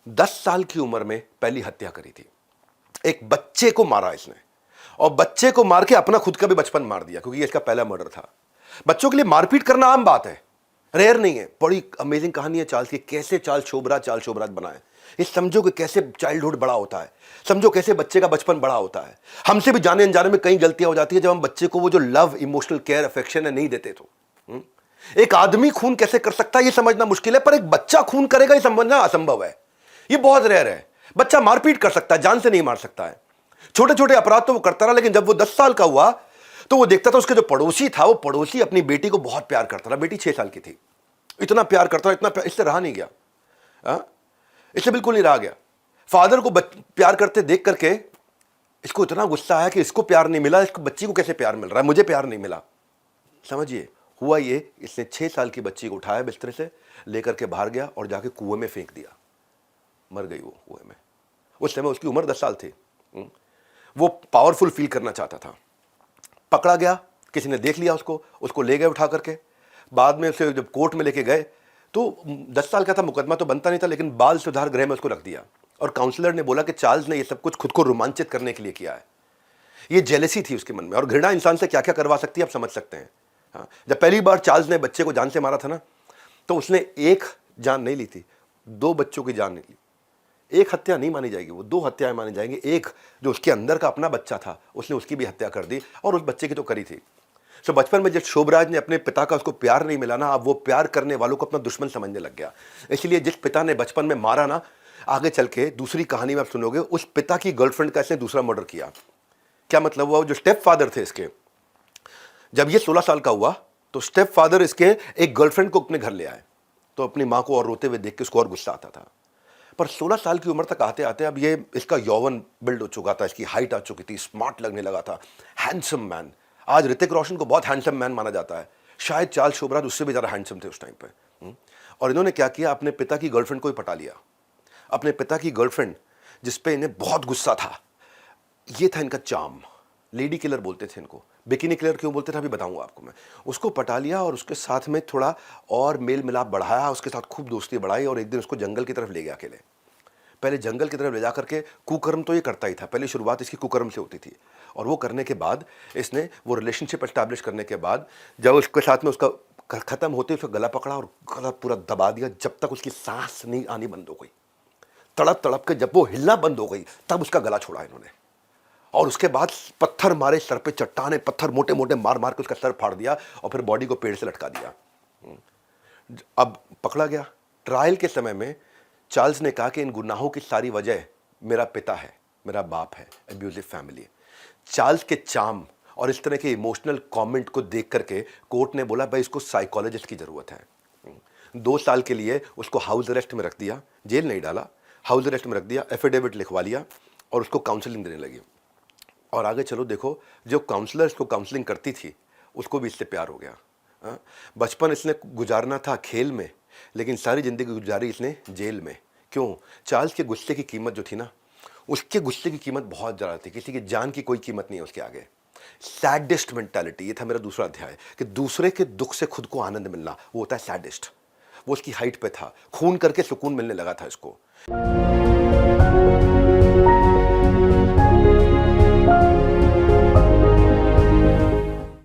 10 साल की उम्र में पहली हत्या करी थी। एक बच्चे को मारा इसने, और बच्चे को मार के अपना खुद का भी बचपन मार दिया, क्योंकि ये इसका पहला मर्डर था। बच्चों के लिए मारपीट करना आम बात है, रेयर नहीं है। बड़ी अमेजिंग कहानी है चार्ल्स की, कैसे चार्ल्स शोबराज बनाए। ये समझो कि कैसे चाइल्डहुड बड़ा होता है, समझो कैसे बच्चे का बचपन बड़ा होता है। हमसे भी जाने अनजाने में कई गलतियां हो जाती है जब हम बच्चे को वो जो लव, इमोशनल केयर, अफेक्शन है नहीं देते तो। एक आदमी खून कैसे कर सकता है ये समझना मुश्किल है, पर एक बच्चा खून करेगा ये समझना असंभव है। ये बहुत रेयर है। बच्चा मारपीट कर सकता है, जान से नहीं मार सकता है। छोटे छोटे अपराध तो वो करता रहा, लेकिन जब वो 10 साल का हुआ तो वो देखता था उसके जो पड़ोसी था, वो पड़ोसी अपनी बेटी को बहुत प्यार करता था। बेटी 6 साल की थी, इतना प्यार करता था, इतना प्यार, इससे रहा नहीं गया। इससे बिल्कुल नहीं रहा गया। फादर को प्यार करते देख करके इसको इतना गुस्सा आया कि इसको प्यार नहीं मिला, इसको बच्ची को कैसे प्यार मिल रहा है, मुझे प्यार नहीं मिला। समझिए हुआ ये, इसने 6 साल की बच्ची को उठाया बिस्तर से, लेकर के बाहर गया और जाके कुएं में फेंक दिया। मर गई वो कुएं में। उस समय उसकी उम्र 10 साल थी। वो पावरफुल फील करना चाहता था। पकड़ा गया, किसी ने देख लिया उसको ले गए उठा करके। बाद में उसे जब कोर्ट में लेके गए तो 10 साल का था, मुकदमा तो बनता नहीं था, लेकिन बाल सुधार गृह में उसको रख दिया। और काउंसलर ने बोला कि चार्ल्स ने ये सब कुछ खुद को रोमांचित करने के लिए किया है। ये जेलसी थी उसके मन में, और घृणा इंसान से क्या क्या करवा सकती है आप समझ सकते हैं। हाँ, जब पहली बार चार्ल्स ने बच्चे को जान से मारा था ना, तो उसने एक जान नहीं ली थी, 2 बच्चों की जान नहीं ली। एक हत्या नहीं मानी जाएगी, वो 2 हत्याएं मानी जाएंगी। एक जो उसके अंदर का अपना बच्चा था, उसने उसकी भी हत्या कर दी, और उस बच्चे की तो करी थी। सो बचपन में जब शोभराज ने अपने पिता का उसको प्यार नहीं मिला ना, अब वो प्यार करने वालों को अपना दुश्मन समझने लग गया। इसलिए जिस पिता ने बचपन में मारा ना, आगे चल के दूसरी कहानी में आप सुनोगे, उस पिता की गर्लफ्रेंड का इसने दूसरा मर्डर किया। क्या मतलब हुआ? जो स्टेप फादर थे इसके, जब ये 16 साल का हुआ तो स्टेप फादर इसके एक गर्लफ्रेंड को अपने घर ले आए, तो अपनी माँ को और रोते हुए देख के उसको और गुस्सा आता था। पर 16 साल की उम्र तक आते आते अब ये इसका यौवन बिल्ड हो चुका था, इसकी हाइट आ चुकी थी, स्मार्ट लगने लगा था, हैंडसम मैन। आज ऋतिक रोशन को बहुत हैंडसम मैन माना जाता है, शायद चार्ल्स शोभराज उससे भी ज़्यादा हैंडसम थे उस टाइम पे। और इन्होंने क्या किया, अपने पिता की गर्लफ्रेंड को ही पटा लिया। अपने पिता की गर्लफ्रेंड जिसपे इन्हें बहुत गुस्सा था, ये था इनका चार्म। लेडी किलर बोलते थे इनको, बिकिनी किलर क्यों बोलते थे अभी बताऊंगा आपको मैं। उसको पटा लिया और उसके साथ में थोड़ा और मेल मिलाप बढ़ाया, उसके साथ खूब दोस्ती बढ़ाई, और एक दिन उसको जंगल की तरफ ले गया अकेले। पहले जंगल की तरफ ले जा करके कुकर्म तो ये करता ही था, पहले शुरुआत इसकी कुकर्म से होती थी। और वो करने के बाद इसने वो रिलेशनशिप एस्टैब्लिश करने के बाद जब उसके साथ में उसका खत्म होते उसका गला पकड़ा और गला पूरा दबा दिया, जब तक उसकी सांस नहीं आनी बंद हो गई। तड़प तड़प के जब वो हिलना बंद हो गई तब उसका गला छोड़ा इन्होंने। और उसके बाद पत्थर मारे सर पे, चट्टाने पत्थर मोटे मोटे मार मार के उसका सर फाड़ दिया, और फिर बॉडी को पेड़ से लटका दिया। अब पकड़ा गया। ट्रायल के समय में चार्ल्स ने कहा कि इन गुनाहों की सारी वजह मेरा पिता है, मेरा बाप है, एब्यूजिव फैमिली। चार्ल्स के चार्म और इस तरह के इमोशनल कमेंट को देख करके कोर्ट ने बोला भाई इसको साइकोलॉजिस्ट की ज़रूरत है। 2 साल के लिए उसको हाउस अरेस्ट में रख दिया, जेल नहीं डाला, हाउस अरेस्ट में रख दिया, एफिडेविट लिखवा लिया और उसको काउंसलिंग देने लगी। और आगे चलो देखो, जो काउंसलर इसको काउंसलिंग करती थी उसको भी इससे प्यार हो गया। बचपन इसने गुजारना था खेल में, लेकिन सारी ज़िंदगी गुजारी इसने जेल में। क्यों? चार्ल्स के गुस्से की कीमत जो थी ना, उसके गुस्से की कीमत बहुत ज़्यादा थी, किसी की जान की कोई कीमत नहीं है उसके आगे। सैडिस्ट मेंटालिटी, ये था मेरा दूसरा अध्याय, कि दूसरे के दुख से खुद को आनंद मिलना, वो होता है सैडिस्ट। वो उसकी हाइट पे था, खून करके सुकून मिलने लगा था इसको।